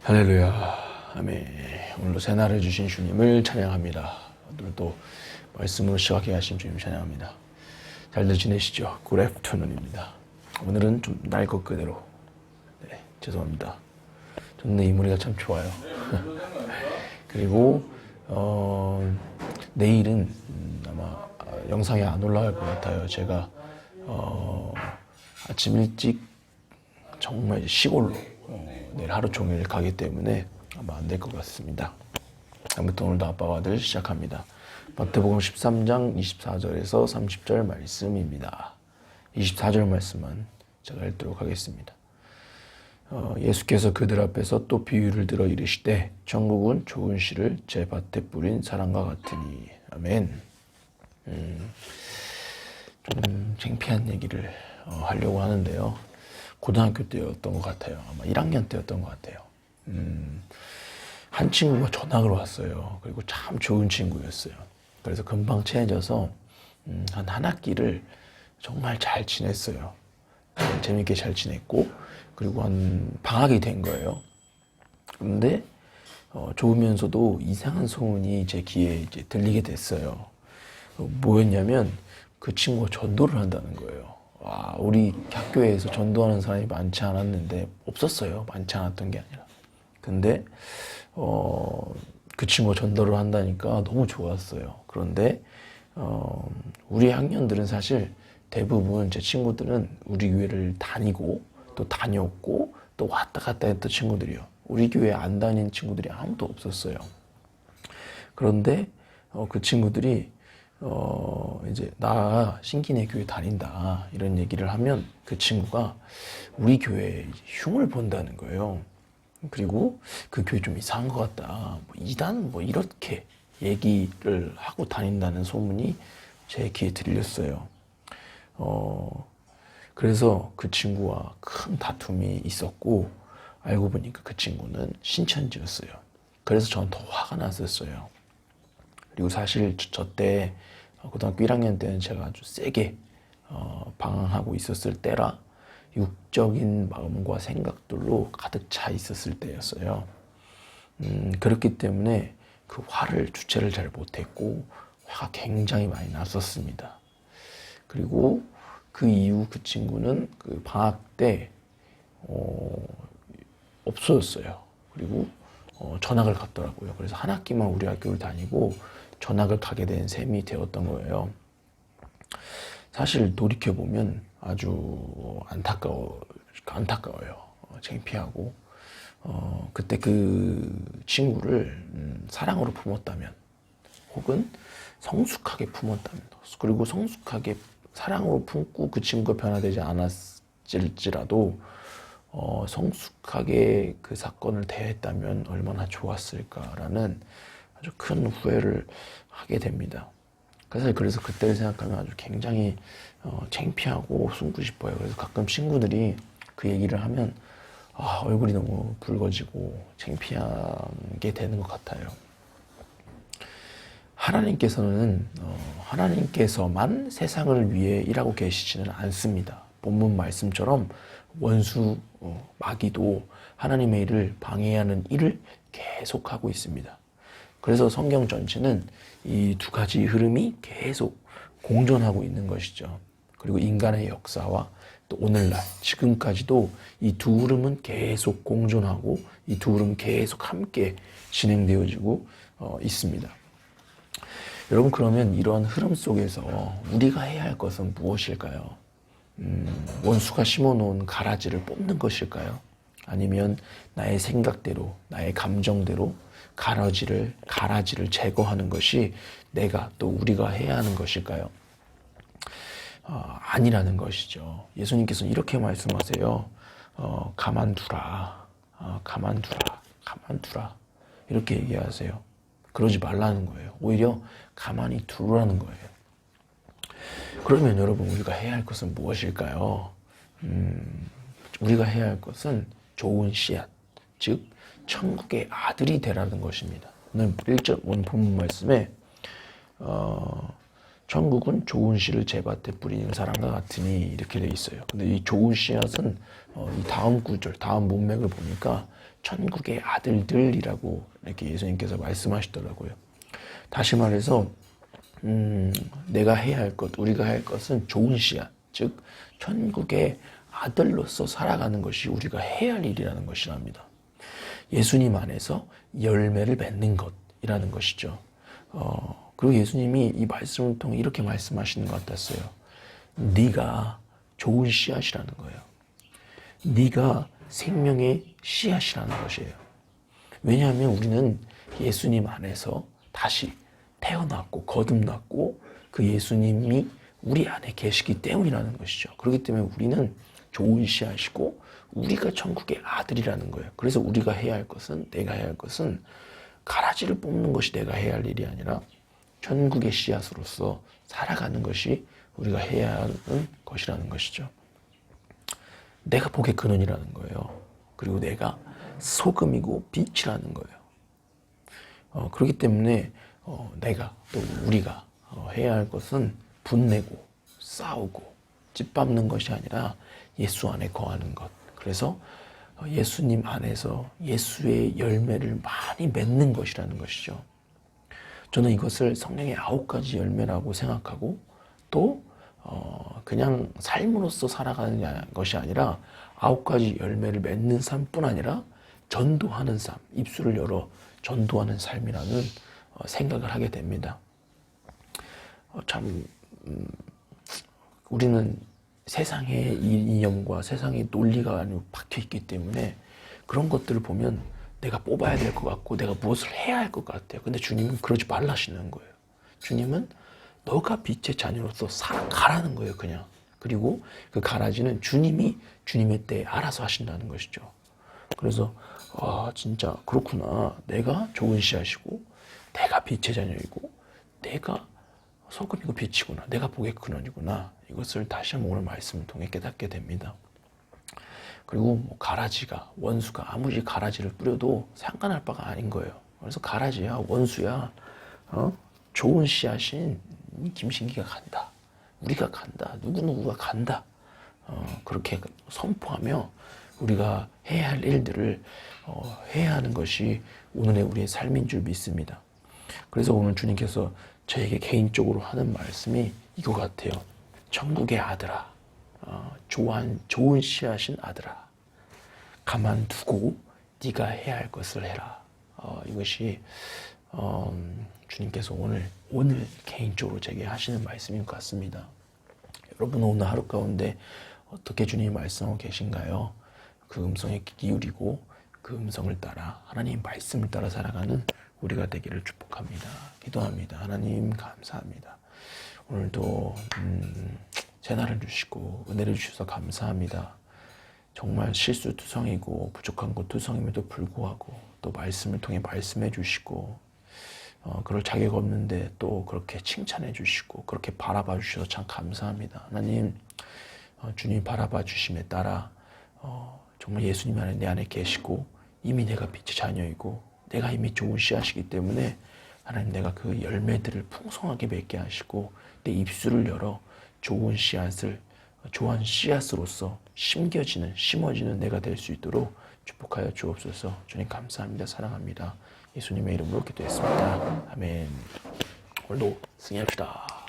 할렐루야. 아멘. 오늘도 새날을 주신 주님을 찬양합니다. 오늘도 말씀으로 시작하게 하신 주님 찬양합니다. 잘들 지내시죠? 굿 애프터눈입니다. 오늘은 좀 날 것 그대로. 네, 죄송합니다. 저는 이 머리가 참 좋아요. 그리고 내일은 아마 영상이 안 올라갈 것 같아요. 제가 아침 일찍 정말 시골로 내일 하루 종일 가기 때문에 아마 안 될 것 같습니다. 아무튼 오늘도 아빠와 아들 시작합니다. 마태복음 13장 24절에서 30절 말씀입니다. 24절 말씀만 제가 읽도록 하겠습니다. 예수께서 그들 앞에서 또 비유를 들어 이르시되 천국은 좋은 씨를 제 밭에 뿌린 사람과 같으니. 아멘. 좀 창피한 얘기를 하려고 하는데요. 고등학교 때였던 것 같아요. 아마 1학년 때였던 것 같아요. 한 친구가 전학을 왔어요. 그리고 참 좋은 친구였어요. 그래서 금방 친해져서 한 학기를 정말 잘 지냈어요. 재밌게 잘 지냈고, 그리고 한 방학이 된 거예요. 그런데 좋으면서도 이상한 소문이 제 귀에 이제 들리게 됐어요. 뭐였냐면 그 친구가 전도를 한다는 거예요. 와, 우리 학교에서 전도하는 사람이 많지 않았는데, 없었어요. 많지 않았던 게 아니라. 근데 그 친구가 전도를 한다니까 너무 좋았어요. 그런데 우리 학년들은 사실 대부분 제 친구들은 우리 교회를 다니고 또 다녔고 또 왔다 갔다 했던 친구들이요. 우리 교회 안 다닌 친구들이 아무도 없었어요. 그런데 그 친구들이 이제 나 신기네 교회 다닌다 이런 얘기를 하면 그 친구가 우리 교회에 흉을 본다는 거예요. 그리고 그 교회 좀 이상한 것 같다. 뭐 이단 뭐 이렇게 얘기를 하고 다닌다는 소문이 제 귀에 들렸어요. 그래서 그 친구와 큰 다툼이 있었고, 알고 보니까 그 친구는 신천지였어요. 그래서 저는 더 화가 났었어요. 그리고 사실 저 때 고등학교 1학년 때는 제가 아주 세게 방황하고 있었을 때라 육적인 마음과 생각들로 가득 차 있었을 때였어요. 그렇기 때문에 그 화를 주체를 잘 못했고 화가 굉장히 많이 났었습니다. 그리고 그 이후 그 친구는 그 방학 때 없어졌어요. 그리고 전학을 갔더라고요. 그래서 한 학기만 우리 학교를 다니고 전학을 가게 된 셈이 되었던 거예요. 사실 돌이켜보면 아주 안타까워요. 창피하고, 그때 그 친구를 사랑으로 품었다면, 혹은 성숙하게 품었다면, 그리고 성숙하게 사랑으로 품고 그 친구가 변화되지 않았을지라도 성숙하게 그 사건을 대했다면 얼마나 좋았을까라는 아주 큰 후회를 하게 됩니다. 그래서 그때를 생각하면 아주 굉장히 창피하고 숨고 싶어요. 그래서 가끔 친구들이 그 얘기를 하면 얼굴이 너무 붉어지고 창피하게 되는 것 같아요. 하나님께서만 세상을 위해 일하고 계시지는 않습니다. 본문 말씀처럼 원수 마귀도 하나님의 일을 방해하는 일을 계속하고 있습니다. 그래서 성경 전체는 이 두 가지 흐름이 계속 공존하고 있는 것이죠. 그리고 인간의 역사와 또 오늘날 지금까지도 이 두 흐름은 계속 공존하고 이 두 흐름은 계속 함께 진행되어지고 있습니다. 여러분, 그러면 이러한 흐름 속에서 우리가 해야 할 것은 무엇일까요? 원수가 심어놓은 가라지를 뽑는 것일까요? 아니면 나의 생각대로, 나의 감정대로 가라지를 제거하는 것이 내가 또 우리가 해야 하는 것일까요? 아니라는 것이죠. 예수님께서는 이렇게 말씀하세요. 가만두라. 이렇게 얘기하세요. 그러지 말라는 거예요. 오히려 가만히 두라는 거예요. 그러면 여러분, 우리가 해야 할 것은 무엇일까요? 우리가 해야 할 것은 좋은 씨앗, 즉 천국의 아들이 되라는 것입니다. 오늘 1절 오늘 본문 말씀에 천국은 좋은 씨를 제밭에 뿌리는 사람과 같으니 이렇게 돼 있어요. 근데 이 좋은 씨앗은 이 다음 구절, 다음 문맥을 보니까 천국의 아들들이라고 이렇게 예수님께서 말씀하시더라고요. 다시 말해서 내가 해야 할 것, 우리가 해야 할 것은 좋은 씨앗, 즉 천국의 아들로서 살아가는 것이 우리가 해야 할 일이라는 것이랍니다. 예수님 안에서 열매를 맺는 것이라는 것이죠. 그리고 예수님이 이 말씀을 통해 이렇게 말씀하시는 것 같았어요. 네가 좋은 씨앗이라는 거예요. 네가 생명의 씨앗이라는 것이에요. 왜냐하면 우리는 예수님 안에서 다시 태어났고 거듭났고 그 예수님이 우리 안에 계시기 때문이라는 것이죠. 그렇기 때문에 우리는 좋은 씨앗이고 우리가 천국의 아들이라는 거예요. 그래서 우리가 해야 할 것은, 내가 해야 할 것은 가라지를 뽑는 것이 내가 해야 할 일이 아니라 천국의 씨앗으로서 살아가는 것이 우리가 해야 하는 것이라는 것이죠. 내가 복의 근원이라는 거예요. 그리고 내가 소금이고 빛이라는 거예요. 그렇기 때문에 내가 또 우리가 해야 할 것은 분내고 싸우고 짓밟는 것이 아니라 예수 안에 거하는 것. 그래서 예수님 안에서 예수의 열매를 많이 맺는 것이라는 것이죠. 저는 이것을 성령의 9가지 열매라고 생각하고 또 그냥 삶으로서 살아가는 것이 아니라 9가지 열매를 맺는 삶뿐 아니라 전도하는 삶, 입술을 열어 전도하는 삶이라는 생각을 하게 됩니다. 참 우리는 세상의 이념과 세상의 논리가 박혀있기 때문에 그런 것들을 보면 내가 뽑아야 될 것 같고 내가 무엇을 해야 할 것 같아요. 근데 주님은 그러지 말라시는 거예요. 주님은 너가 빛의 자녀로서 살아가라는 거예요, 그냥. 그리고 그 가라지는 주님이 주님의 때에 알아서 하신다는 것이죠. 그래서 진짜 그렇구나. 내가 좋은 씨앗이고 내가 빛의 자녀이고 내가 소금이고 빛이구나. 내가 복의 근원이구나. 이것을 다시 한번 오늘 말씀을 통해 깨닫게 됩니다. 그리고 뭐 가라지가, 원수가 아무리 가라지를 뿌려도 상관할 바가 아닌 거예요. 그래서 가라지야, 원수야, 좋은 씨앗인 김신기가 간다. 우리가 간다. 누구누구가 간다. 그렇게 선포하며 우리가 해야 할 일들을 해야 하는 것이 오늘의 우리의 삶인 줄 믿습니다. 그래서 오늘 주님께서 저에게 개인적으로 하는 말씀이 이거 같아요. 천국의 아들아, 좋은 씨앗인 아들아, 가만두고 네가 해야 할 것을 해라. 이것이 주님께서 오늘 개인적으로 제게 하시는 말씀인 것 같습니다. 여러분 오늘 하루 가운데 어떻게 주님이 말씀하고 계신가요? 그 음성에 귀 기울이고 그 음성을 따라 하나님 말씀을 따라 살아가는 우리가 되기를 축복합니다. 기도합니다. 하나님 감사합니다. 오늘도 재난을 주시고 은혜를 주셔서 감사합니다. 정말 실수투성이고 부족한 것 투성임에도 불구하고 또 말씀을 통해 말씀해 주시고 그럴 자격 없는데 또 그렇게 칭찬해 주시고 그렇게 바라봐 주셔서 참 감사합니다. 하나님 주님 바라봐 주심에 따라 정말 예수님 안에 내 안에 계시고 이미 내가 빛의 자녀이고 내가 이미 좋은 씨앗이기 때문에 하나님 내가 그 열매들을 풍성하게 맺게 하시고 내 입술을 열어 좋은 씨앗으로서 심어지는 내가 될 수 있도록 축복하여 주옵소서. 주님 감사합니다. 사랑합니다. 예수님의 이름으로 기도했습니다. 아멘. 오늘도 승리합시다.